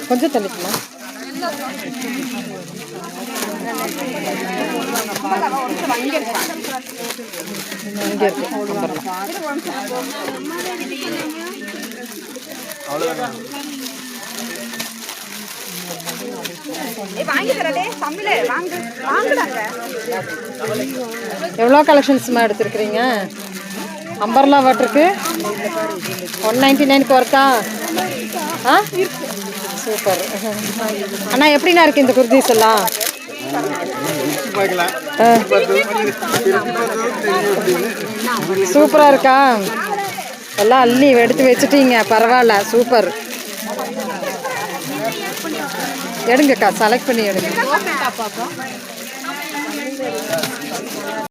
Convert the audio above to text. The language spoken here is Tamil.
கொஞ்சம் தள்ளிக்கலாம். இங்கே இருக்கு. எவ்வளோ கலெக்ஷன்ஸ்மா எடுத்துருக்குறீங்க? அம்பர்லா வாட்டருக்கு 199க்கு ஒர்க்கா? ஆ சூப்பர். அண்ணா எப்படிண்ணா இருக்குது இந்த குர்தீஸ் எல்லாம்? சூப்பராக இருக்கா? எல்லாம் அள்ளி எடுத்து வச்சுட்டீங்க, பரவாயில்ல, சூப்பர். எடுங்கக்கா, செலக்ட் பண்ணி எடுங்க.